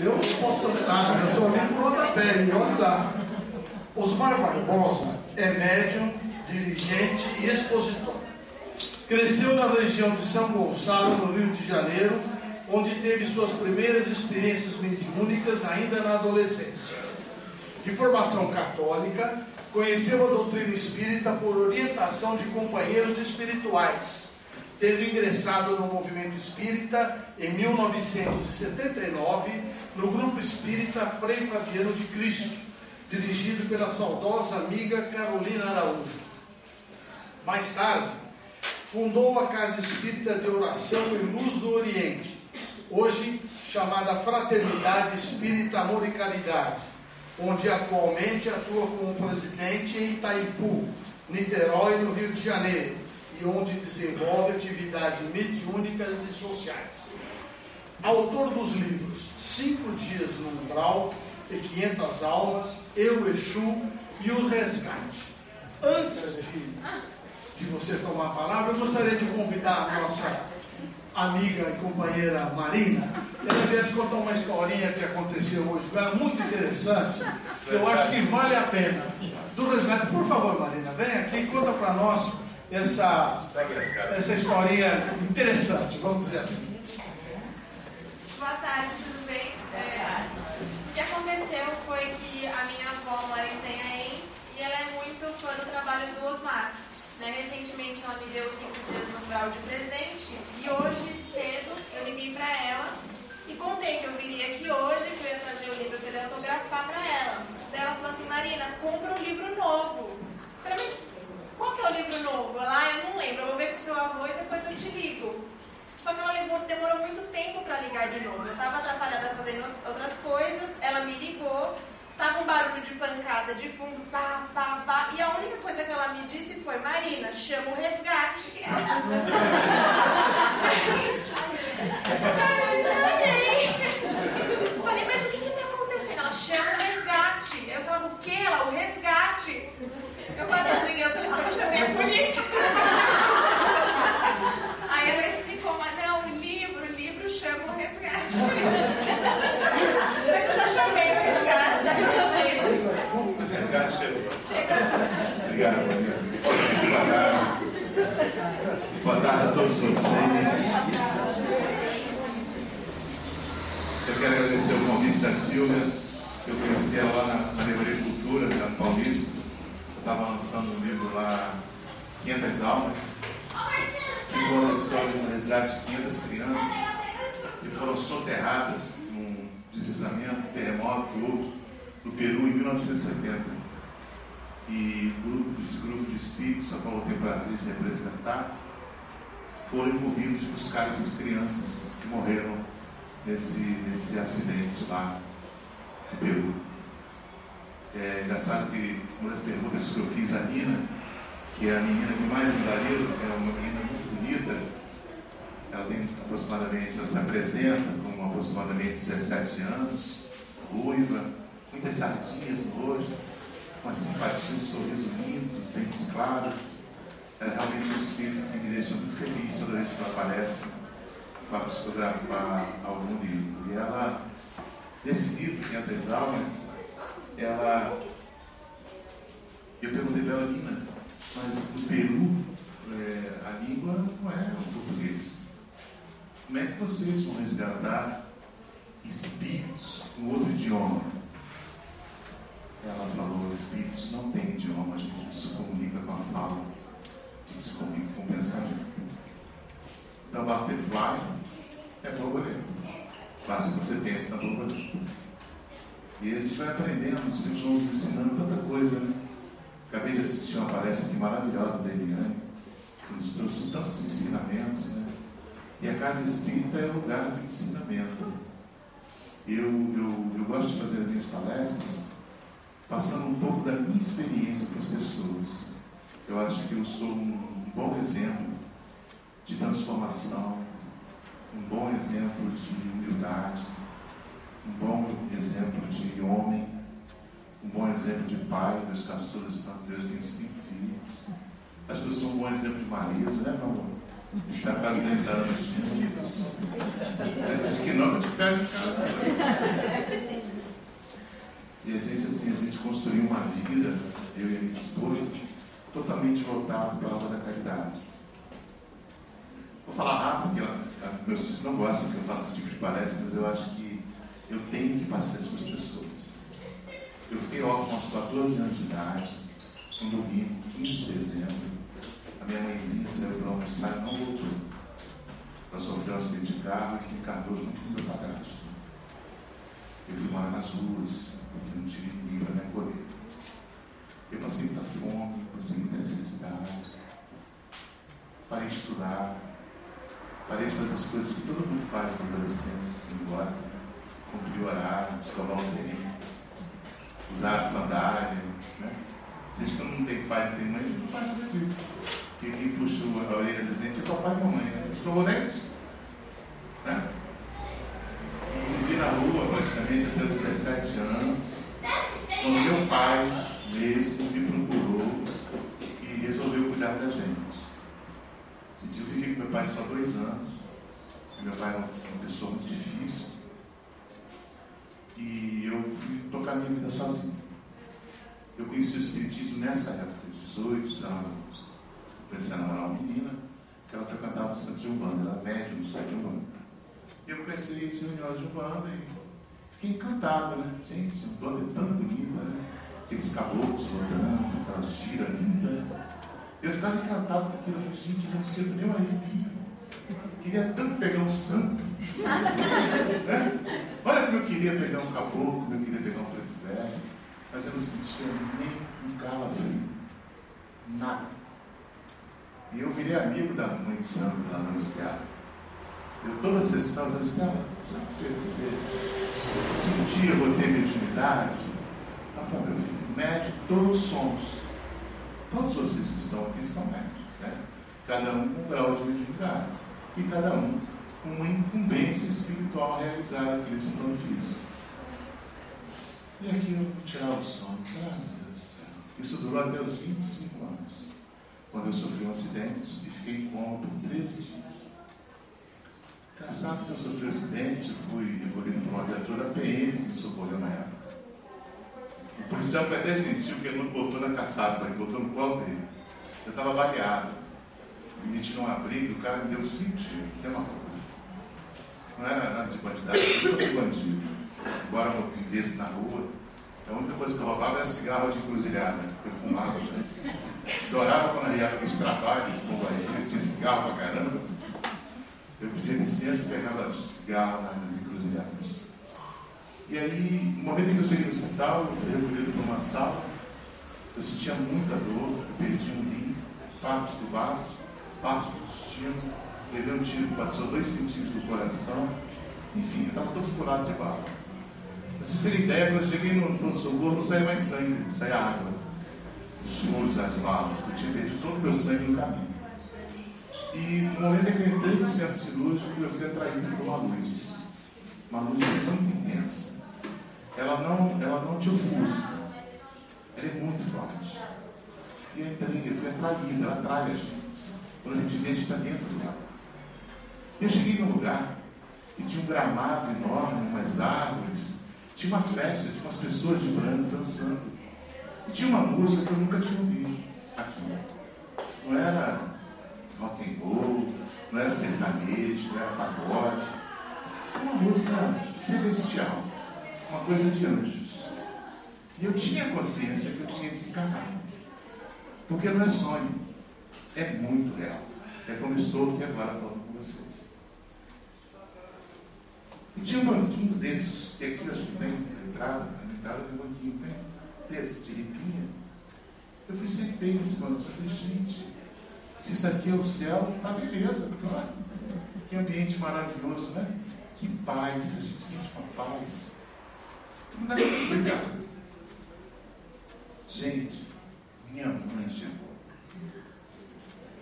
Eu não posso fazer nada, eu sou amigo do rodapé, e olha lá. Osmar Barbosa é médium, dirigente e expositor. Cresceu na região de São Gonçalo, no Rio de Janeiro, onde teve suas primeiras experiências mediúnicas ainda na adolescência. De formação católica, conheceu a doutrina espírita por orientação de companheiros espirituais, tendo ingressado no movimento espírita em 1979 no grupo espírita Frei Fabiano de Cristo, dirigido pela saudosa amiga Carolina Araújo. Mais tarde, fundou a Casa Espírita de Oração e Luz do Oriente, hoje chamada Fraternidade Espírita Amor e Caridade, onde atualmente atua como presidente em Itaipu, Niterói, no Rio de Janeiro, e onde desenvolve atividades mediúnicas e sociais. Autor dos livros 5 Dias no Umbral e 500 Almas, Eu, Exu e o Resgate. Antes de você tomar a palavra, eu gostaria de convidar a nossa amiga e companheira Marina. Ela viesse contar uma historinha que aconteceu hoje, muito interessante. Eu acho que vale a pena. Do resgate, por favor, Marina, vem aqui e conta para nós essa historinha interessante, vamos dizer assim. Boa tarde, tudo bem? O que aconteceu foi que a minha avó mora em Itanhaém e ela é muito fã do trabalho do Osmar. Recentemente ela me deu 5 dias no Umbral de presente e hoje, cedo, eu liguei para ela e contei que eu viria aqui hoje, que eu ia trazer o livro para ele autografar para ela. Daí ela falou assim: Marina, compra um livro novo. Eu falei: mas qual que é o livro novo? Ela: eu não lembro, eu vou ver com o seu avô e depois eu te ligo. Só que ela demorou muito tempo para ligar de novo. Eu estava atrapalhada fazendo outras coisas, ela me ligou. Tava um barulho de pancada de fundo, pá, pá, pá. E a única coisa que ela me disse foi: Marina, chama o resgate. Eu falei: mas o que está acontecendo? Ela: chama o resgate. Eu falava: o que? Ela: o resgate. Eu quase desliguei o telefone e chamei a polícia. Aí ela explicou: mas não, o livro chama o resgate. Mas eu já chamei o resgate. O resgate chegou. Obrigado, Maria. Boa tarde a todos vocês. Eu quero agradecer o convite da Silvia. Eu conheci ela lá na Livraria Cultura, no Paulista. Eu estava lançando um livro lá, 500 Almas. Que conta a história de um resgate de 500 crianças que foram soterradas num deslizamento, terremoto que houve no Peru em 1970. E esse grupo de espíritos, a qual eu tenho o prazer de representar, foram incumbidos de buscar essas crianças que morreram nesse acidente lá no Peru. É engraçado que uma das perguntas que eu fiz à Nina, que é a menina que mais me daria, é uma menina muito bonita. Ela tem aproximadamente, ela se apresenta com aproximadamente 17 anos, ruiva, muitas sardinhas no rosto, uma simpatia, um sorriso lindo, dentes claros. É realmente um espírito que me deixa muito feliz toda vez que ela aparece para psicografar algum livro. E ela, nesse livro, 500 Almas, eu perguntei para ela: Nina, mas no Peru a língua não é o português. Como é que vocês vão resgatar espíritos no outro idioma? Ela falou: espíritos não têm idioma, a gente não se comunica com a fala, a gente se comunica com o pensamento. Então, butterfly é borboleta. Basta que você pense na borboleta. E a gente vai aprendendo, os livros vão nos ensinando tanta coisa, né? Acabei de assistir uma palestra aqui maravilhosa da Eliane, que nos trouxe tantos ensinamentos, né? E a Casa Espírita é o lugar do ensinamento. Eu gosto de fazer as minhas palestras passando um pouco da minha experiência para as pessoas. Eu acho que eu sou um bom exemplo de transformação, um bom exemplo de humildade, um bom exemplo de homem, um bom exemplo de pai. Meus castores estão aqui, eu tenho 5 filhos. Acho que eu sou um bom exemplo de marido, né, meu amor? A gente está quase 30 anos de diz que não, eu te pego de cara. E a gente construiu uma vida, eu e a minha esposa, totalmente voltado para a obra da caridade. Vou falar rápido, porque meus filhos não gostam que eu faça esse tipo de palestra, mas eu acho que eu tenho que passar isso para as pessoas. Eu fiquei órfão aos 14 anos de idade, um domingo, 15 de dezembro. A minha mãezinha saiu para almoçar e não voltou. Ela sofreu um acidente de carro e se encarnou junto com meu padrasto. Eu fui morar nas ruas, porque não tive ninguém para me acolher. Eu passei muita fome, passei muita necessidade. Parei de estudar, parei de fazer as coisas que todo mundo faz nos adolescentes, que não gosta, cumprir horários, escovar os dentes, usar a sandália, né? Gente que não tem pai, não tem mãe, não faz nada disso. Quem puxou a orelha do gente é papai e mamãe, né? Escovou dentes, né? E vivi na rua praticamente até os 17 anos, quando meu pai mesmo me procurou e resolveu cuidar da gente. Eu fiquei com meu pai só 2 anos. Meu pai era uma pessoa muito difícil. E eu fui tocar minha vida sozinho. Eu conheci o Espiritismo nessa época, 18 anos. Eu comecei a namorar uma menina que ela frequentava no centro de Umbanda, ela era médium no centro de Umbanda. E eu comecei a ir em reuniões de Umbanda e fiquei encantado, né? Gente, Umbanda é tão bonita, né? Aqueles caboclos rodando, aquelas giras lindas. Eu ficava encantado com aquilo. Eu falei, gente, eu não sinto nem uma arrepio. Queria tanto pegar um santo. Olha como eu queria pegar um caboclo, como eu queria pegar um preto velho. Mas eu não sentia nem um calafrio. Nada. E eu virei amigo da mãe de santo lá na Estela. Eu toda a sessão da Estela, se um dia eu vou ter mediunidade, ela falou, meu filho, médico todos somos. Todos vocês que estão aqui são médicos, né? Cada um com um grau de mediunidade. E cada um com uma incumbência espiritual realizada aqui nesse plano físico. E aqui eu tirava o sono. Ah, meu Deus do céu. Isso durou até os 25 anos. Quando eu sofri um acidente e fiquei em coma por 13 dias. Engraçado que eu sofri um acidente, fui recolhido por uma viatura PM que me socorreu na época. O policial foi até gentil, porque ele não botou na caçapa, ele botou no colo dele. Eu estava baleado. Me tirou um abrigo, o cara me deu 5 tiros. Deu uma coisa. Não era nada de bandidagem, eu fui bandido. Embora eu vivesse na rua, a única coisa que eu roubava era cigarro de encruzilhada. Eu fumava já. Adorava quando a riada dos trabalhos, eu tinha cigarro pra caramba. Eu pedia licença e pegava cigarro nas encruzilhadas. E aí, no momento em que eu cheguei no hospital, eu fui recolhido para uma sala, eu sentia muita dor, eu perdi um rim, parte do vaso, parte do intestino, levei um tiro que passou 2 centímetros do coração, enfim, eu estava todo furado de bala. Pra vocês terem ideia, quando eu cheguei no pronto-socorro, não saía mais sangue, saía água. Os furos das balas, que eu tinha perdido todo o meu sangue no caminho. E no momento em que eu entrei no centro cirúrgico, eu fui atraído por uma luz muito intensa. Ela não te ofusca, ela é muito forte. E eu fui atraído, ela atrai a gente. Quando a gente vê, a gente está dentro dela. Eu cheguei num lugar que tinha um gramado enorme, umas árvores, tinha uma festa, tinha umas pessoas de branco dançando. E tinha uma música que eu nunca tinha ouvido aqui. Não era rock and roll, não era sertanejo, não era pagode. Era uma música celestial, uma coisa de anjos. E eu tinha consciência que eu tinha desencarnado. Porque não é sonho, é muito real. É como estou aqui agora falando com vocês. E tinha um banquinho desses, que aqui acho que tem na entrada do banquinho, tem desse, de ripinha. Eu fui sentei nesse banco, eu falei, gente, se isso aqui é o céu, tá beleza, claro. Que ambiente maravilhoso, né? Que paz, a gente sente uma paz. Não dá para explicar. Gente, minha mãe chegou.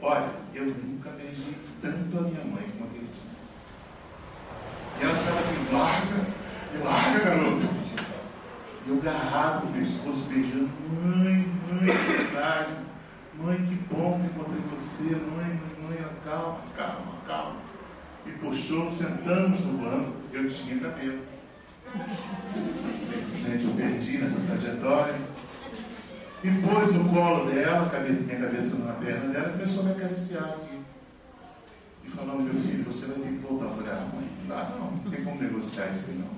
Olha, eu nunca beijei tanto a minha mãe como aquele dia. E ela ficava assim, larga, garoto. E eu agarrado no pescoço, beijando, mãe, que verdade. Mãe, que bom que encontrei você, mãe, calma. Me puxou, sentamos no banco, eu tinha cabelo. Infelizmente eu perdi nessa trajetória. Me pôs no colo dela, minha cabeça na perna dela, e começou a me acariciar aqui. E falou: meu filho, você vai ter que voltar. Eu falei: mãe, não dá não tem como negociar isso aí não.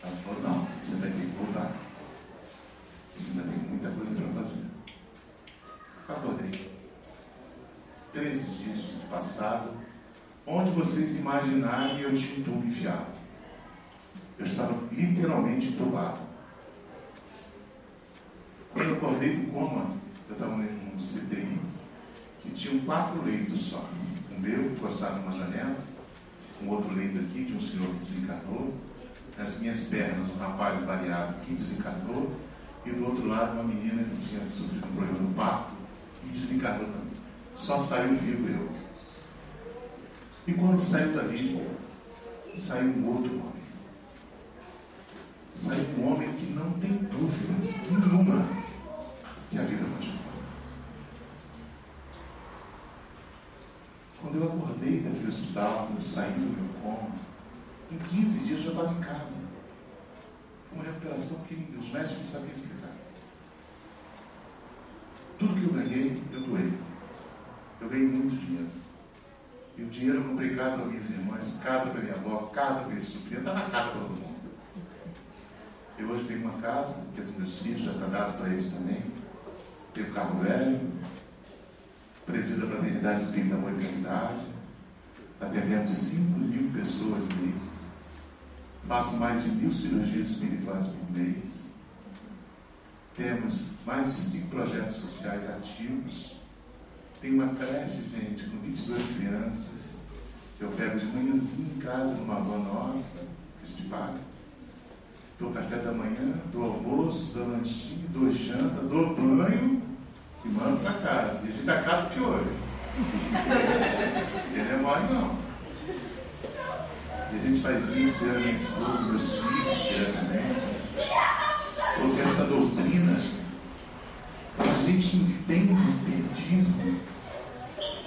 Ela falou: não, você vai ter que voltar. Você ainda tem muita coisa para fazer. Acordei. 13 dias de se passado, onde vocês imaginarem eu tinha um tubo enfiado. Eu estava literalmente entubado. Quando eu acordei do coma, eu estava num CTI, que tinham 4 leitos só. O meu, encostado numa janela, um outro leito aqui, de um senhor que desencarnou, nas minhas pernas, um rapaz variado que desencarnou, e do outro lado, uma menina que tinha sofrido um problema no parto e desencarnou também. Só saiu vivo eu. E quando saiu dali, saiu um outro homem. Saiu um homem que não tem dúvidas nenhuma que a vida continua. Quando eu acordei daquele hospital, quando eu saí do meu coma, em 15 dias eu já estava em casa. Uma recuperação que os médicos não sabiam explicar. Tudo que eu ganhei, eu doei. Eu ganhei muito dinheiro. E o dinheiro eu comprei casa para minhas irmãs, casa para minha avó, casa para minha sobrinha, está na casa para todo mundo. Eu hoje tenho uma casa, que é dos meus filhos, já está dado para eles também. Tenho carro velho, presido a Fraternidade Espírita Amor e Caridade, atendendo 5.000 pessoas mês. Faço mais de 1.000 cirurgias espirituais por mês. Temos mais de 5 projetos sociais ativos. Tem uma creche, gente, com 22 crianças. Eu pego de manhãzinho em casa, numa avó nossa, que a gente paga. Dou café da manhã, dou almoço, dou lanchinho, dou janta, dou banho e mando para casa. E a gente está caro que olho. Ele não é mole, não. E a gente faz isso, eu, minha esposa, meus filhos, diretamente. Porque essa doutrina, quando a gente entende o espiritismo,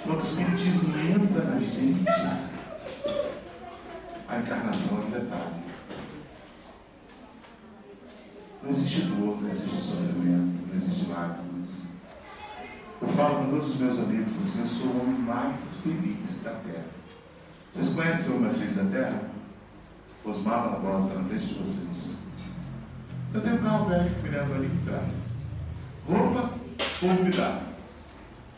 quando o espiritismo entra na gente, a encarnação é um detalhe. Não existe dor, não existe sofrimento, não existe lágrimas. Eu falo com todos os meus amigos assim: eu sou o homem mais feliz da Terra. Vocês conhecem o homem mais feliz da Terra? Osmar Barbosa, na frente de vocês. Eu tenho um carro velho que me leva ali atrás. Roupa ou cuidado?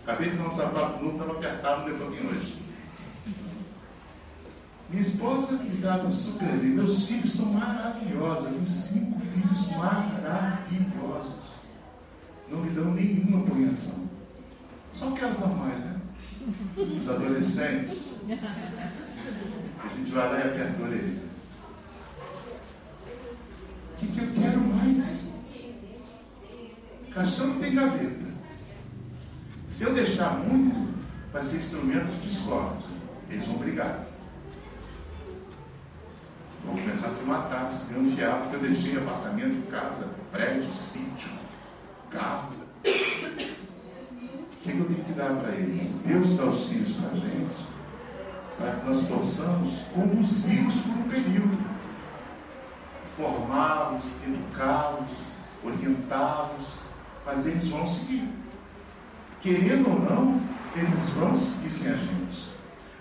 Acabei de dar um sapato novo, estava apertado, não deu para mim hoje. Minha esposa me trata super bem. Meus filhos são maravilhosos. Eu tenho 5 filhos maravilhosos. Não me dão nenhuma apoiação. Só aquelas normais, né? Os adolescentes. A gente vai lá e aperta a orelha. O que eu quero mais? Caixão não tem gaveta. Se eu deixar muito, vai ser instrumento de discórdia. Eles vão brigar. Vão começar a se matar, se esganfiar, porque eu deixei apartamento, casa, prédio, sítio, carro. O que eu tenho que dar para eles? Deus dá os filhos para a gente, para que nós possamos conduzi-los por um período. Formá-los, educá-los, orientá-los, mas eles vão seguir. Querendo ou não, eles vão seguir sem a gente.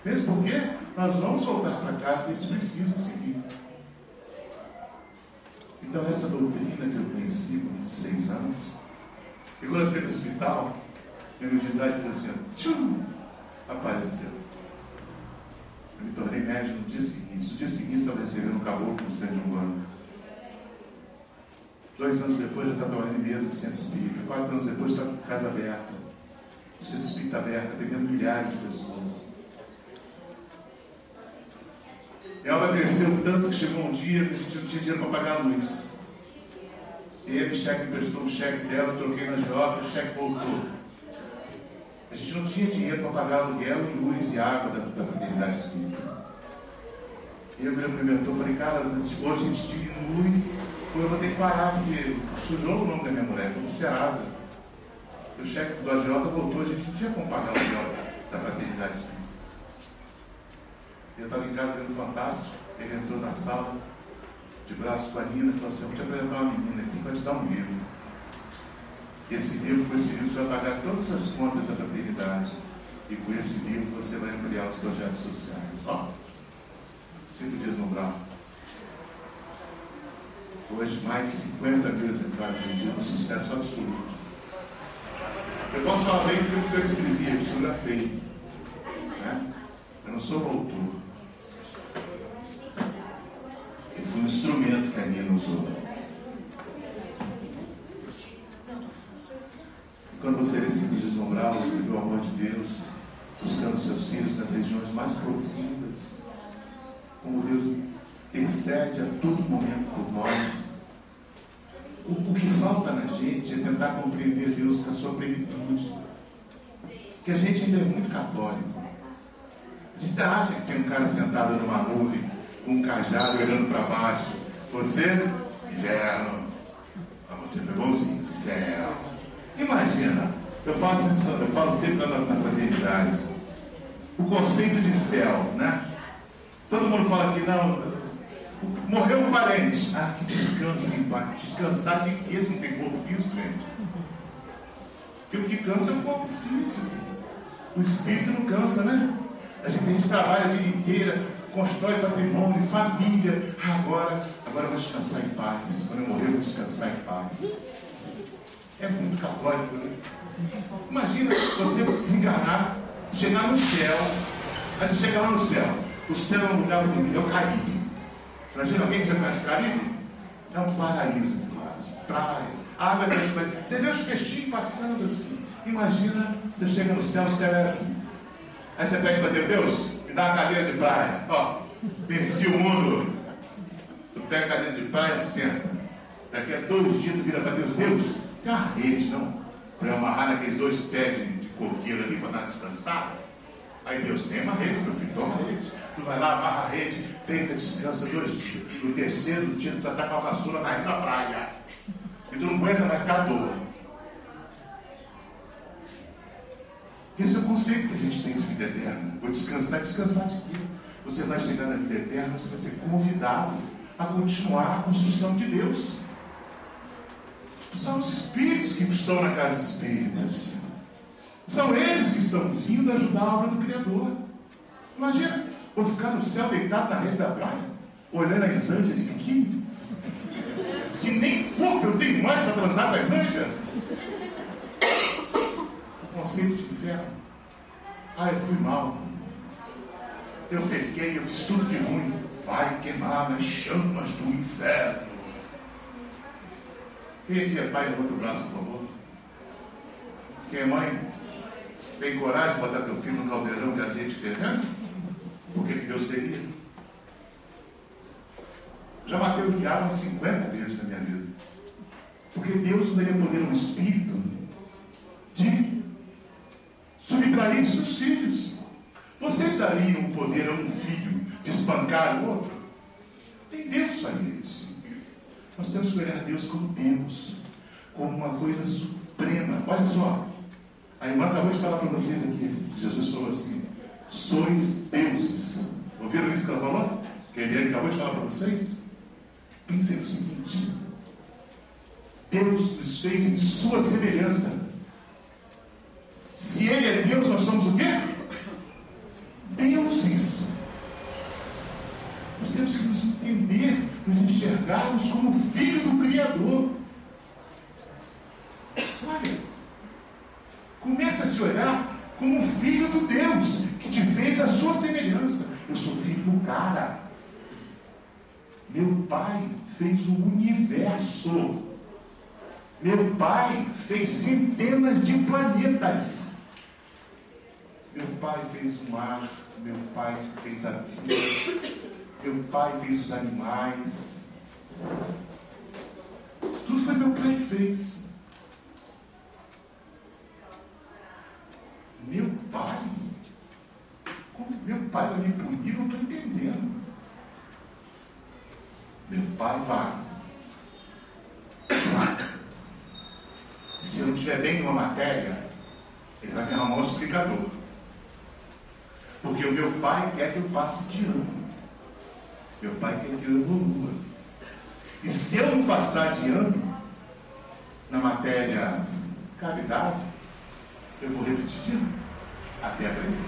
Mesmo porque nós vamos voltar para casa e eles precisam seguir. Então, essa doutrina que eu conheci com 26 anos, e quando eu saí do hospital, minha mediunidade foi assim, tchum, apareceu. Eu me tornei médium no dia seguinte. No dia seguinte, estava recebendo um caboclo no centro de Umbanda. 2 anos depois, já estava trabalhando em mesa de centro espírita. 4 anos depois, estava com casa aberta. O centro espírita aberto, atendendo milhares de pessoas. Ela cresceu tanto que chegou um dia que a gente não tinha dinheiro para pagar a luz. E ele, o cheque, emprestou o cheque dela, eu troquei na Jota, o cheque voltou. A gente não tinha dinheiro para pagar aluguel e luz e água da fraternidade espírita. E eu virei para o meu mentor e falei: cara, hoje a gente diminui, ou eu vou ter que parar, porque sujou o nome da minha mulher, foi no Serasa. E o cheque do AJ voltou, a gente não tinha como pagar o aluguel da fraternidade espírita. Eu estava em casa vendo Fantástico, ele entrou na sala, de braço com a Nina, e falou assim: eu vou te apresentar uma menina aqui que vai te dar um livro. Com esse livro você vai pagar todas as contas da fraternidade. E com esse livro você vai ampliar os projetos sociais. Ó, 5 dias no Brau. Hoje mais de 50 mil exemplares vendidos, um sucesso absoluto. Eu posso falar bem porque foi eu que escrevi, eu psicografei. Né? Eu não sou autor. Eu fui um instrumento que a Nina usou. E quando você lê 5 dias no Brau, você vê o amor de Deus buscando seus filhos nas regiões mais profundas. Como Deus intercede a todo momento por nós. O que falta na gente é tentar compreender Deus na sua plenitude. Porque a gente ainda é muito católico. A gente acha que tem um cara sentado numa nuvem, com um cajado olhando para baixo. Você, inverno. Mas você foi bonzinho, céu. Imagina, eu falo sempre na fraternidade, o conceito de céu, né? Todo mundo fala que não. Morreu um parente. Ah, que descansa em paz. Descansar de que não tem corpo físico, gente? Porque o que cansa é o corpo físico. O espírito não cansa, né? A gente trabalha a vida inteira, constrói patrimônio, família. Agora eu vou descansar em paz. Quando eu morrer, eu vou descansar em paz. É muito católico, né? Imagina você desenganar, chegar no céu. Aí você chega lá no céu. O céu é um lugar bonito, é o Caribe. Imagina alguém que já conhece o Caribe? É um paraíso, as praias, água transparente. Você vê os peixinhos passando assim. Imagina, você chega no céu, o céu é assim. Aí você pede para Deus, me dá uma cadeira de praia. Ó, venci o mundo. Tu pega a cadeira de praia, senta. Daqui a 2 dias tu vira para Deus. Deus, tem uma rede, não? Para eu amarrar naqueles 2 pés de coqueiro ali para dar descansar. Aí Deus, tem uma rede, meu filho, toma a rede. Tu vai lá, amarra a rede, deita, descansa 2 dias. No 3º dia, tu vai estar com a vassoura, vai ir na praia. E tu não aguenta mais ficar à toa. Esse é o conceito que a gente tem de vida eterna. Vou descansar de quê? Você vai chegar na vida eterna, você vai ser convidado a continuar a construção de Deus. São os espíritos que estão na casa espírita. São eles que estão vindo ajudar a obra do Criador. Imagina, vou ficar no céu deitado na rede da praia, olhando as anjas de biquíni. Se nem corpo eu tenho mais para transar com as anjas. O conceito de inferno. Ah, eu fui mal. Eu pequei, eu fiz tudo de ruim. Vai queimar nas chamas do inferno. Quem aqui é pai, levanta o braço, por favor. Quem é mãe? Tem coragem de botar teu filho no caldeirão de azeite fervendo? Por que Deus teria? Já matei o diabo umas 50 vezes na minha vida. Porque Deus não daria poder a um espírito de subtrair os seus filhos. Vocês dariam o poder a um filho de espancar o outro? Tem Deus faria isso. Nós temos que olhar Deus como Deus, como uma coisa suprema. Olha só, a irmã acabou de falar para vocês aqui. Jesus falou assim: sois deuses. Ouviram isso que ela falou? Que ele acabou de falar para vocês? Pensem no seguinte: Deus nos fez em sua semelhança. Se Ele é Deus, nós somos o quê? Deuses. Nós temos que nos entender, nos enxergarmos como filho do Criador. Olha, comece a se olhar como filho do Deus que te fez a sua semelhança. Eu sou filho do cara. Meu pai fez o universo. Meu pai fez centenas de planetas. Meu pai fez o mar. Meu pai fez a vida. Meu pai fez os animais. Tudo foi meu pai que fez. Meu pai? Como meu pai vai me punir? Não estou entendendo. Meu pai vai. Se eu não estiver bem numa matéria, ele vai me arrumar um explicador. Porque o meu pai quer que eu passe de ano. Meu pai quer que eu evolua. E se eu não passar de ano na matéria caridade, eu vou repetir de ano até aprender.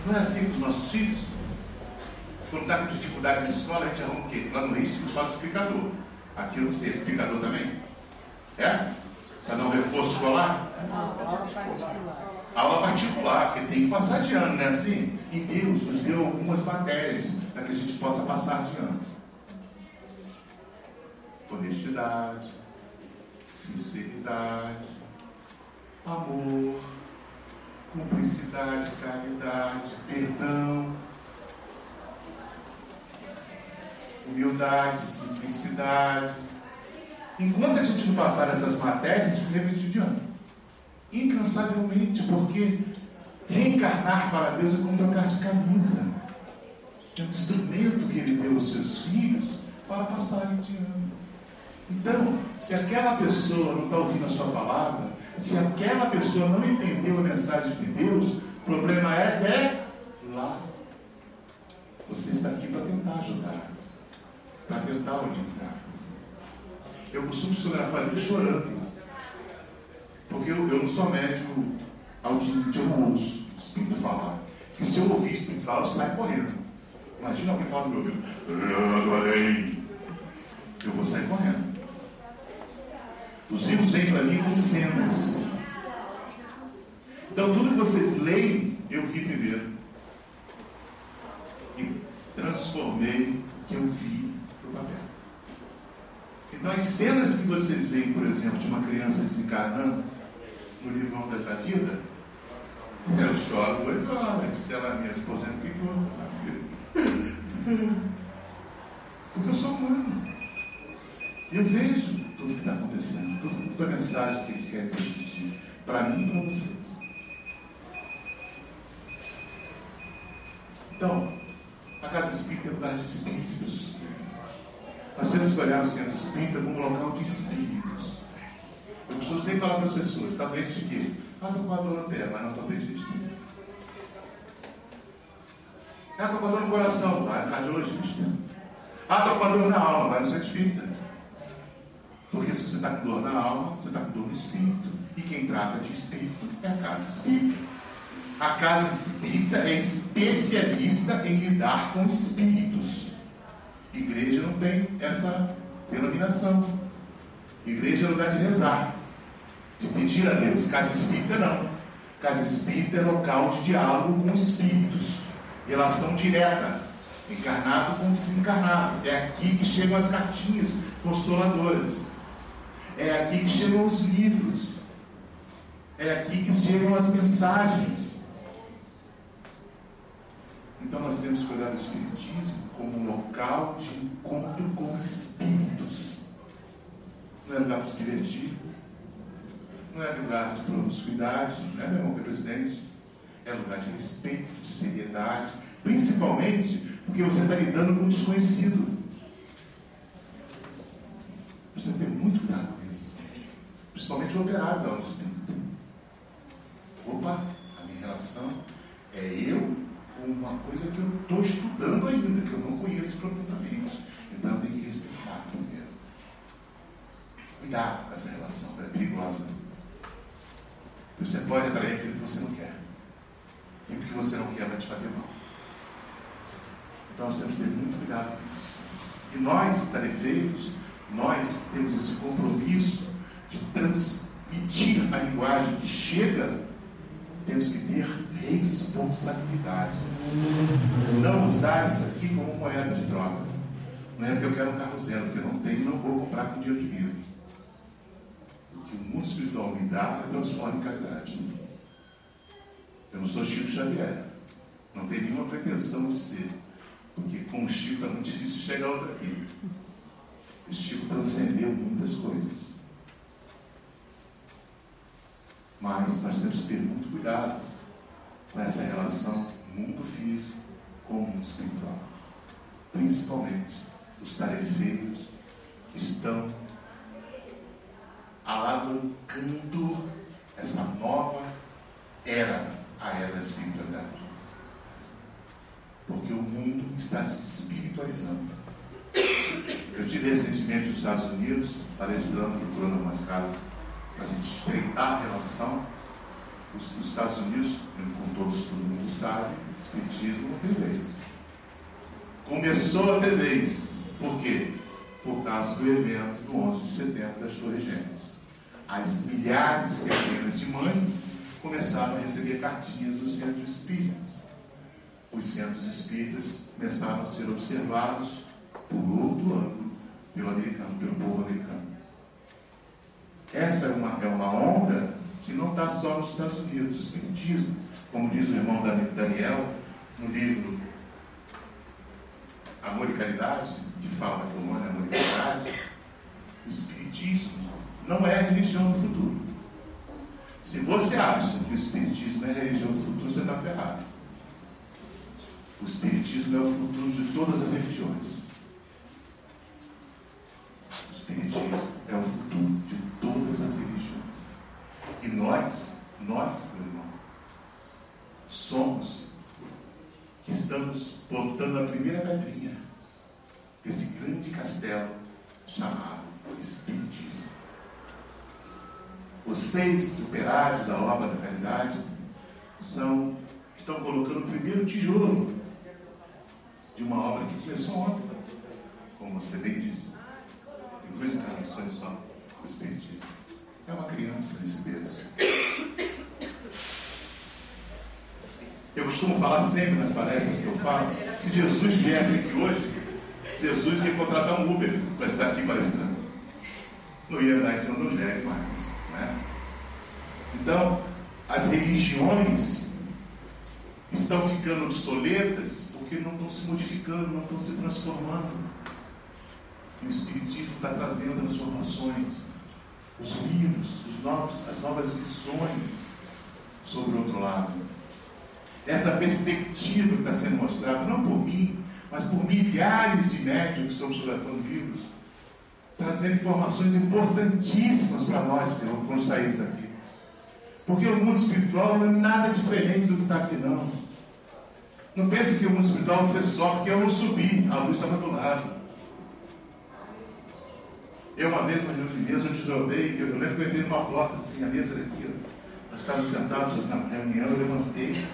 Não é assim com os nossos filhos? Quando está com dificuldade na escola, a gente arruma o quê? Lá no Rio, a gente fala explicador. Aqui eu não sei, explicador também? É? Para dar um reforço escolar? Aula particular, porque tem que passar de ano, não é assim? E Deus nos deu algumas matérias para que a gente possa passar de ano. Honestidade, sinceridade, amor, cumplicidade, caridade, perdão, humildade, simplicidade. Enquanto a gente não passar essas matérias, a gente repetir de ano. Incansavelmente, porque reencarnar para Deus é como trocar de camisa. É um instrumento que Ele deu aos seus filhos para passarem de ano. Então, se aquela pessoa não está ouvindo a sua palavra, se aquela pessoa não entendeu a mensagem de Deus, o problema é lá. Você está aqui para tentar ajudar, para tentar orientar. Eu costumo fotografar ele chorando, porque eu não sou médico auditivo, eu não ouço o Espírito falar. E se eu ouvir o Espírito falar, eu saio correndo. Imagina alguém falar no meu ouvido, adorei. Eu vou sair correndo. Os livros vêm para mim com cenas. Então tudo que vocês leem, eu vi primeiro. E transformei o que eu vi no papel. Então as cenas que vocês veem, por exemplo, de uma criança desencarnando no livro Ondas da Vida, eu choro 8 horas, se ela me aposentou. Porque eu sou humano. Eu vejo tudo que está acontecendo, toda a mensagem que eles querem transmitir, para mim e para vocês. Então, a Casa Espírita é lugar de espíritos. Nós temos que olhar o Centro Espírita como local de espíritos. Eu costumo sempre falar para as pessoas, está doente de quê? Estou com a dor no pé, mas não estou pedista. Estou com a dor no coração, vai no cardiologista. Estou com a dor na alma, vai no Centro Espírita. Porque se você está com dor na alma, você está com dor no espírito. E quem trata de espírito é a Casa Espírita. A Casa Espírita é especialista em lidar com espíritos. Igreja não tem essa denominação. Igreja é lugar de rezar, de pedir a Deus. Casa Espírita não. Casa Espírita é local de diálogo com espíritos. Relação direta. Encarnado com desencarnado. É aqui que chegam as cartinhas consoladoras. É aqui que chegam os livros. É aqui que chegam as mensagens. Então nós temos que olhar o Espiritismo como um local de encontro com espíritos. Não é lugar para se divertir. Não é lugar de promiscuidade. Não é, meu irmão presidente? É lugar de respeito, de seriedade. Principalmente porque você está lidando com um desconhecido. Precisa ter muito cuidado com isso. Principalmente o operário da aula espírita. Opa, a minha relação é eu com uma coisa que eu estou estudando ainda, que eu não conheço profundamente. Então eu tenho que respeitar primeiro. Cuidado com essa relação, ela é perigosa. Você pode atrair aquilo que você não quer. E o que você não quer vai te fazer mal. Então nós temos que ter muito cuidado com isso. E nós, tarefeiros, nós temos esse compromisso de transmitir a linguagem que chega. Temos que ter responsabilidade. Não usar isso aqui como moeda de troca. Não é porque eu quero um carro zero, porque eu não tenho e não vou comprar com dinheiro de vida. O que o mundo espiritual me dá, eu transformo em caridade. Eu não sou Chico Xavier. Não tenho nenhuma pretensão de ser. Porque com o Chico é muito difícil chegar a outra aqui. O Chico transcendeu muitas coisas. Mas nós temos que ter muito cuidado com essa relação mundo físico com o mundo espiritual. Principalmente os tarefeiros que estão alavancando essa nova era, a era da espiritualidade. Porque o mundo está se espiritualizando. Eu estive recentemente nos Estados Unidos, palestrando, procurando algumas casas para a gente estreitar a relação. Os Estados Unidos, como todo mundo sabe, o espiritismo não tem vez. Começou a ter vez. Por quê? Por causa do evento do 11 de setembro das Torres Gêmeas. As milhares e centenas de mães começaram a receber cartinhas dos centros espíritas. Os centros espíritas começaram a ser observados por outro ângulo, pelo americano, pelo povo americano. Essa é uma onda que não está só nos Estados Unidos. O espiritismo, como diz o irmão Daniel, no livro Amor e Caridade, que fala da colônia Amor e Caridade, o espiritismo não é a religião do futuro. Se você acha que o espiritismo é a religião do futuro, você está ferrado. O espiritismo é o futuro de todas as religiões. O espiritismo é o futuro de todas as religiões. E nós, meu irmão, somos que estamos botando a primeira pedrinha desse grande castelo chamado espiritismo. Vocês, operários da obra da caridade, estão colocando o primeiro tijolo de uma obra que começou ontem, como você bem disse. Tem 2 encarnações só, o espiritismo. É uma criança nesse berço. Eu costumo falar sempre nas palestras que eu faço, se Jesus viesse aqui hoje, Jesus ia contratar um Uber para estar aqui palestrando. Não ia dar esse evangelho mais, né? Então, as religiões estão ficando obsoletas porque não estão se modificando, não estão se transformando. E o espiritismo está trazendo transformações. Os livros, as novas visões sobre o outro lado. Essa perspectiva que está sendo mostrada, não por mim, mas por milhares de médiuns que estão fotografando livros, trazendo informações importantíssimas para nós quando saímos daqui. Porque o mundo espiritual não é nada diferente do que está aqui, não. Não pense que o mundo espiritual você só, porque eu não subi, a luz estava do lado. Eu uma vez, uma reunião de mesa, eu desdobrei, eu lembro que eu entrei numa porta, assim, a mesa era aqui, nós estávamos sentados fazendo a reunião, eu levantei,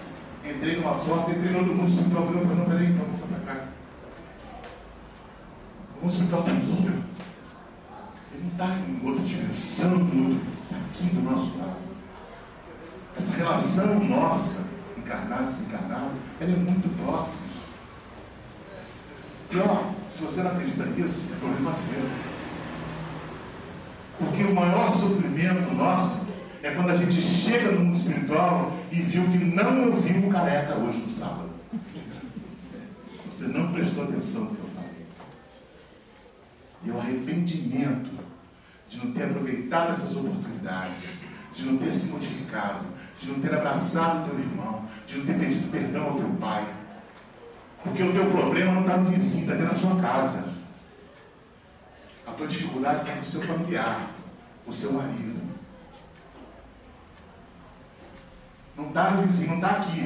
entrei numa porta, entrei no outro mundo espiritual, falei, não, peraí, então vou para cá. O mundo espiritual está aqui, ele não está em outra dimensão, está aqui do nosso lado. Essa relação nossa, encarnado e desencarnado, ela é muito próxima. E ó, se você não acredita nisso, é problema seu. Porque o maior sofrimento nosso é quando a gente chega no mundo espiritual e viu que não ouviu o careca hoje no sábado. Você não prestou atenção no que eu falei. E o arrependimento de não ter aproveitado essas oportunidades, de não ter se modificado, de não ter abraçado o teu irmão, de não ter pedido perdão ao teu pai. Porque o teu problema não está no vizinho, está dentro da sua casa. A tua dificuldade está no seu familiar, o seu marido. Não está no vizinho, não está aqui.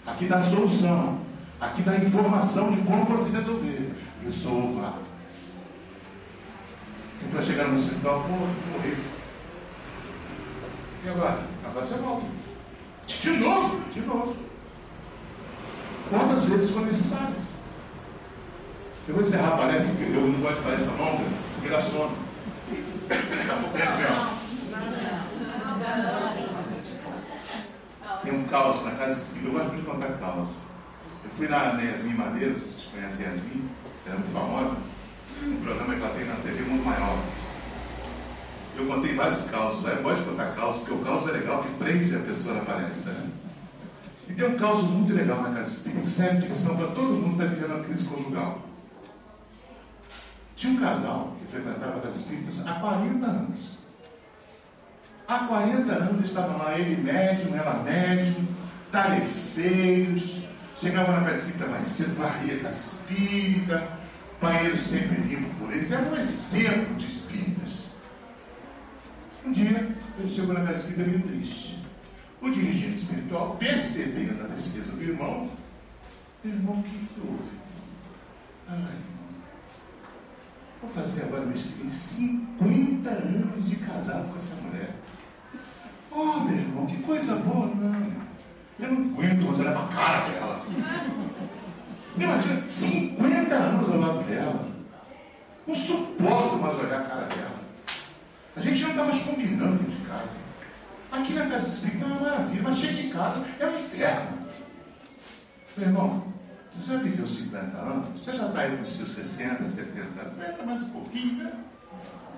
Aqui está a solução. Aqui está a informação de como você resolver. Resolva. Quem vai chegar no hospital, morreu. E agora? Agora você volta. De novo, de novo. Quantas vezes foram necessárias? Eu vou encerrar a palestra, porque eu não gosto de palestra longa, porque dá sono. Daqui a pouco tem um caos na casa espírita. Eu gosto muito de contar caos. Eu fui na Yasmin Madeira, se vocês conhecem a Yasmin, ela é muito famosa. Um programa que ela tem na TV Mundo Maior. Eu contei vários causos lá. Eu gosto de contar causos, porque o caos é legal, que prende a pessoa na palestra, né? E tem um caos muito legal na casa espírita, que serve de lição para todo mundo que está vivendo uma crise conjugal. Tinha um casal que frequentava a casa espírita há 40 anos. Há 40 anos estavam lá, ele médium, ela médium, tarefeiros, chegava na casa espírita mais cedo, varria a casa espírita, banheiro sempre limpo por eles, era um exemplo de espíritas. Um dia, ele chegou na casa espírita meio triste. O dirigente espiritual, percebendo a tristeza do irmão, o que houve? Ai, irmão, Vou fazer agora, mês que vem, 50 anos de casado com essa mulher. Oh, meu irmão, que coisa boa, não. Eu não aguento mais olhar para a cara dela. Imagina, 50 anos ao lado dela. Não suporto mais olhar a cara dela. A gente já não está mais combinando dentro de casa. Aqui na casa espírita é uma maravilha, mas chega em casa é um inferno. Meu irmão, você já viveu 50 anos? Você já está aí com os seus 60, 70 anos? Aguenta mais um pouquinho, né?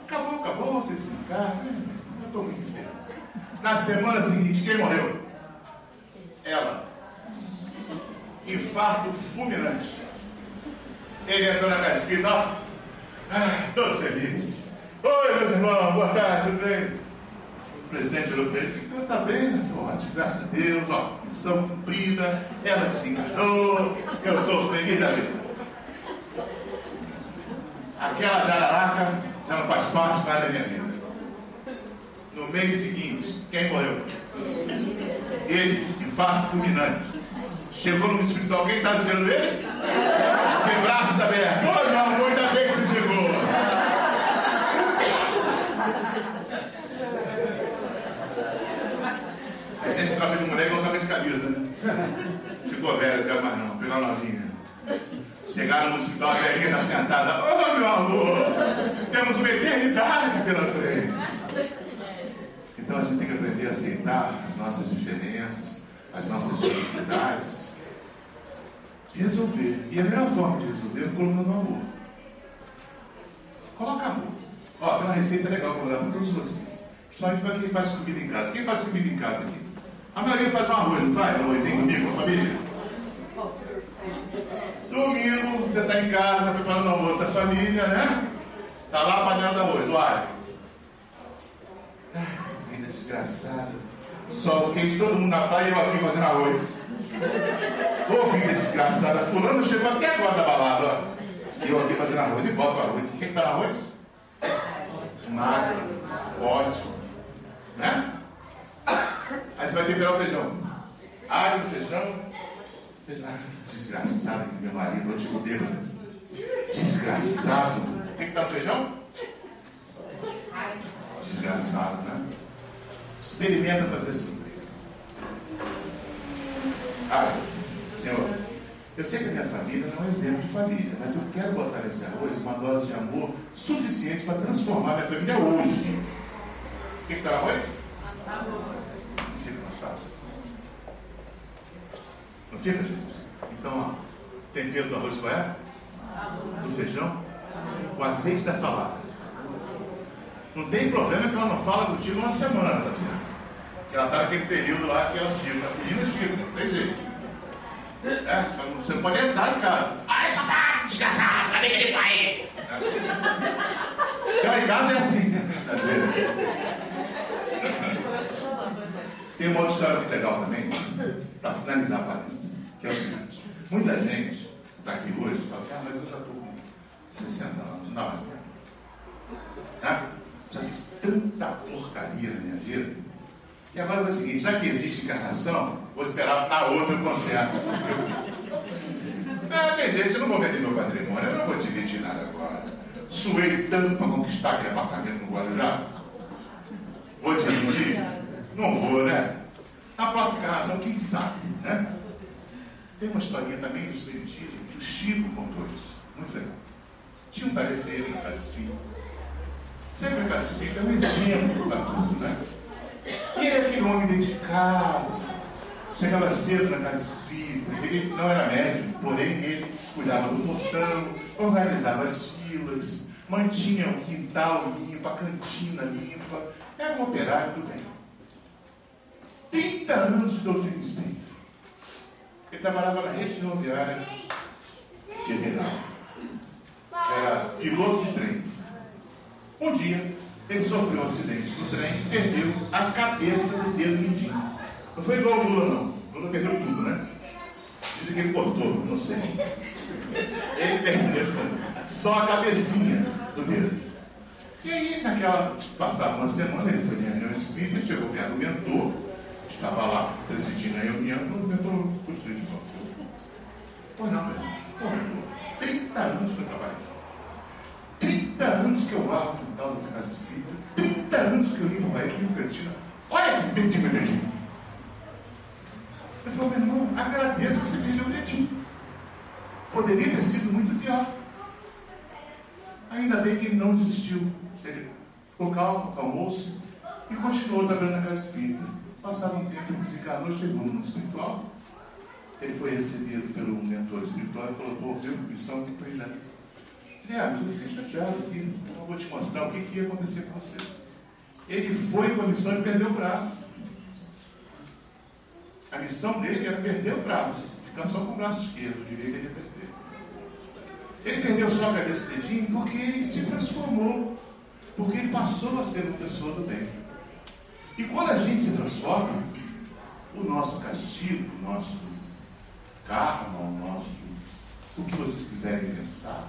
Acabou, você desencarna, né? Eu estou muito feliz. Na semana seguinte, quem morreu? Ela. Infarto fulminante. Ele entrou na casa espírita, ó. Todo feliz. Oi, meus irmãos, boa tarde, tudo bem? O presidente olhou para ele e está bem, né? Ótimo, graças a Deus, ó, missão cumprida, ela desencarnou, eu estou feliz da vida. Aquela jararaca já não faz parte mais da minha vida. No mês seguinte, quem morreu? Ele, infarto fulminante. Chegou no espiritual, quem está esperando ele? De braços abertos. Oh, meu amor, ainda bem que você chegou. A gente troca de mulher igual troca de camisa, né? Ficou velha, não quero mais não, pegou a novinha. Chegaram no hospital, a velhinha está sentada. Oh, meu amor, temos uma eternidade pela frente. Então a gente tem que aprender a aceitar as nossas diferenças, as nossas dificuldades. Resolver. E a melhor forma de resolver é colocando amor. Coloca amor. Ó, tem uma receita legal para dar para todos vocês. Principalmente para quem faz comida em casa. Quem faz comida em casa aqui? A maioria faz um arroz, não faz? Um arrozinho comigo, com a família? Domingo, você está em casa preparando almoço da família, né? Está lá a panela de arroz, o alho. Vida desgraçada. Sol quente, todo mundo na praia e eu aqui fazendo arroz. Ô, vida desgraçada. Fulano chegou até agora da balada, ó. E eu aqui fazendo arroz e boto o arroz. Quem está no arroz? Magro. Ótimo. Né? Aí você vai temperar o feijão. Água no feijão. Desgraçado que meu marido, eu digo dele. Desgraçado. Quem que está no feijão? Desgraçado, né? Experimenta fazer assim. Senhor, eu sei que a minha família não é exemplo de família, mas eu quero botar nesse arroz uma dose de amor suficiente para transformar minha família hoje. O que está no arroz? Amor. Não fica mais fácil? Não fica, gente? Então, ó, tempero do arroz qual é? Do feijão? O azeite da salada. Não tem problema que ela não fala contigo uma semana, tá certo? Que ela está naquele período lá que elas ficam. As meninas ficam, não tem jeito. Você não pode entrar em casa. Ai, só tá desgraçado, cadê aquele pai? Então em casa é assim, às vezes. Tem uma outra história muito legal também, para finalizar a palestra, que é o seguinte: muita gente está aqui hoje e fala assim, mas eu já estou com 60 anos, não dá mais tempo. Já fiz tanta porcaria na minha vida. E agora é o seguinte, já que existe encarnação, vou esperar na outra eu conserto. Tem gente, eu não vou vender meu patrimônio, eu não vou dividir nada agora. Suei tanto para conquistar aquele apartamento no Guarujá. Vou dividir? Não vou, né? Na próxima encarnação, quem sabe, né? Tem uma historinha também do espiritismo, que o Chico contou isso. Muito legal. Tinha um tarefeiro na casa espírita. Sempre a casa espírita é um exemplo para tudo, né? E ele era aquele homem dedicado, chegava cedo na casa espírita, ele não era médium, porém ele cuidava do portão, organizava as filas, mantinha o quintal limpo, a cantina limpa, era um operário do bem. 30 anos de doutrina espírita. Ele trabalhava na rede ferroviária federal. Era piloto de trem. Um dia, ele sofreu um acidente no trem e perdeu a cabeça do dedo mindinho. Não foi igual o Lula, não. O Lula perdeu tudo, né? Dizem que ele cortou, não sei. Ele perdeu só a cabecinha do dedo. E aí, passada uma semana, ele foi em reunião espírita, chegou perto do mentor, estava lá presidindo a reunião, e o mentor puxou de volta. Pois não, meu irmão. 30 anos que eu trabalho. 30 que eu guardo no quintal dessa casa espírita, 30 anos que eu limpo para ele, limpo cantina. Olha que perdi meu dedinho. Ele falou, meu irmão, agradeça que você perdeu o dedinho. Poderia ter sido muito pior. Ainda bem que ele não desistiu. Ele ficou calmo, acalmou-se e continuou trabalhando na casa espírita. Passado um tempo, ele desencarnou, chegou no espiritual. Ele foi recebido pelo mentor espiritual e falou, pô, viu, missão aqui para ele. Mas eu fiquei chateado aqui, eu vou te mostrar o que ia acontecer com você. Ele foi com a missão e perdeu o braço. A missão dele era perder o braço, ficar só com o braço esquerdo, o direito ele ia perder. Ele perdeu só a cabeça e o dedinho porque ele se transformou, porque ele passou a ser uma pessoa do bem. E quando a gente se transforma, o nosso castigo, o nosso karma, o que vocês quiserem pensar,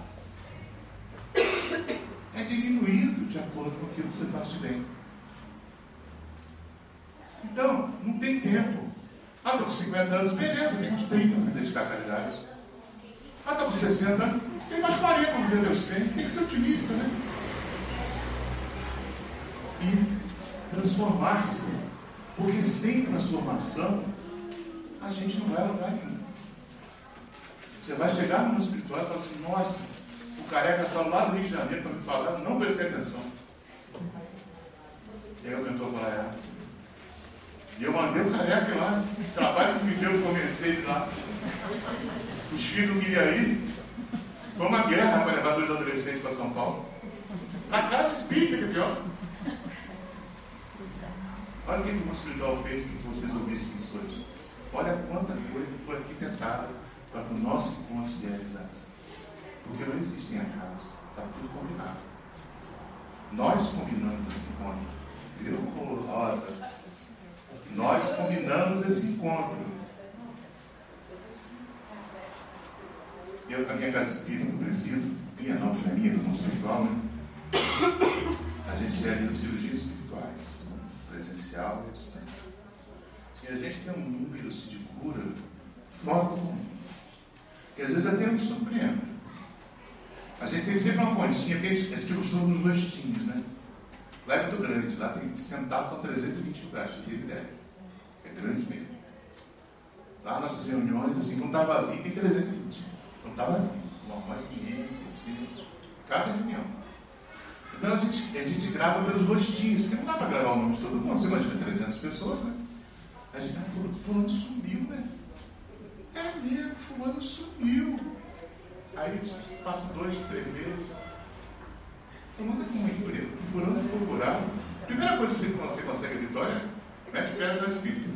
é diminuído de acordo com aquilo que você faz de bem. Então, não tem tempo. Estou com 50 anos, beleza, tem uns 30 para me dedicar à caridade. Estou com 60 anos, tem mais 40 para me dedicar aos 100. Tem que ser otimista, né? E transformar-se. Porque sem transformação, a gente não vai a lugar nenhum. Você vai chegar no mundo espiritual e falar assim, nossa, o careca saiu lá do Rio de Janeiro para me falar, não prestei atenção. E aí o mentor fala, e eu mandei o careca lá, o trabalho que me deu, eu comecei de lá. Os filhos não queriam ir. Foi uma guerra para levar 2 adolescentes para São Paulo. Na casa espírita, que é pior. Olha o que o mundo espiritual fez para que vocês ouvissem isso hoje. Olha quanta coisa foi arquitetada para que o nosso encontro se realizasse. Porque não existem acasos, está tudo combinado. Nós combinamos esse encontro. Viu, Rosa? Nós combinamos esse encontro. A minha casa espírita, que eu presido, minha não, que é minha, do mundo espiritual, né? A gente realiza cirurgias espirituais, presencial e à distância. E a gente tem um número de cura fora do comum. E às vezes até me surpreende. A gente tem sempre uma continha, porque a gente costuma nos rostinhos, né? Lá é muito grande, lá tem sentado são 320 lugares, você tem ideia. É grande mesmo. Lá nossas reuniões, assim, não está vazio, tem 320. Não está vazio. Uma 500, 600, cada reunião. Então a gente grava pelos rostinhos, porque não dá para gravar o nome de todo mundo. Você imagina 300 pessoas, né? A gente fulano sumiu, né? É mesmo, fulano sumiu. Aí passa 2, 3 meses. Fulano com um emprego, fulano ficou curado. Primeira coisa que você consegue a vitória, mete o pé no espírito.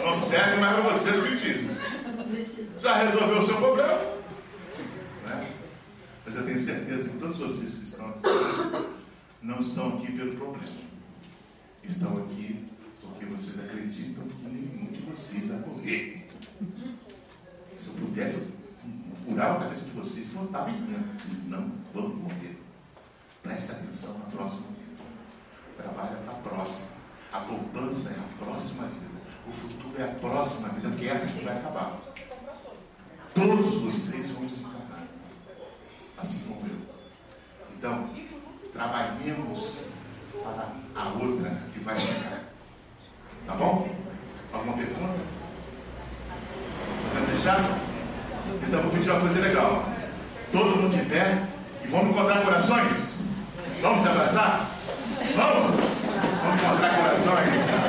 Não serve mais para você o espiritismo. Já resolveu o seu problema. Né? Mas eu tenho certeza que todos vocês que estão aqui não estão aqui pelo problema. Estão aqui porque vocês acreditam que nenhum de vocês vai morrer. Se eu pudesse, eu curava a cabeça de vocês e botava em campo. Vocês não vão morrer. Presta atenção na próxima vida. Trabalha para a próxima. A poupança é a próxima vida. O futuro é a próxima vida, porque essa que vai acabar. Todos vocês vão desencarnar. Assim como eu. Então, trabalhemos para a outra que vai chegar. Tá bom? Alguma pergunta? Tá fechado? Então vou pedir uma coisa legal. Todo mundo de pé e vamos encontrar corações? Vamos se abraçar? Vamos? Vamos encontrar corações.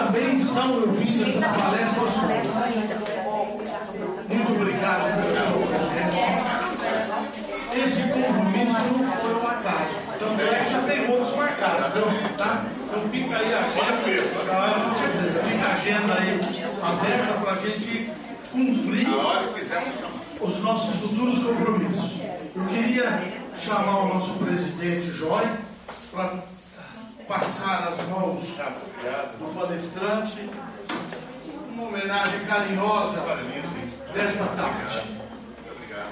também estão ouvindo essa palestra. Muito obrigado pela sua presença. Esse compromisso não foi um acaso. Então, já tem outros marcados, tá? Então, fica aí a agenda. Fica a agenda aí aberta para a gente cumprir os nossos futuros compromissos. Eu queria chamar o nosso presidente Joy para passar as mãos do palestrante, uma homenagem carinhosa desta tarde. Obrigado.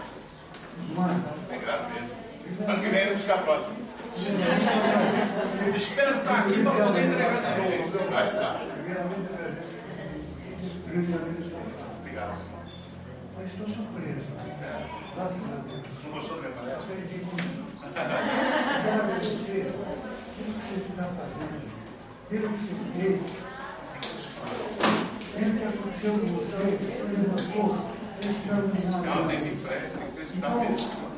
Obrigado mesmo. Ano que vem eu buscar a próxima. Espero estar aqui para poder entregar de novo. Vai estar. Obrigado. Mas estou surpreso. Não gostou da minha palestra? Quero agradecer tudo que você está fazendo, pelo que você fez. Pelo que aconteceu com você, foi uma coisa extraordinária. Não, tem que ir em frente, tem que acreditar mesmo.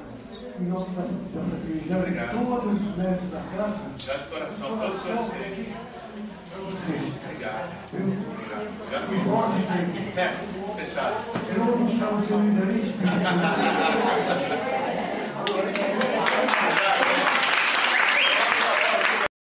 Em nome da Santa Igreja, Obrigado. todos os médicos da casa, Já de coração, todos vocês. Obrigado. Obrigado mesmo. Certo? Fechado. eu vou mostrar o seu liderança.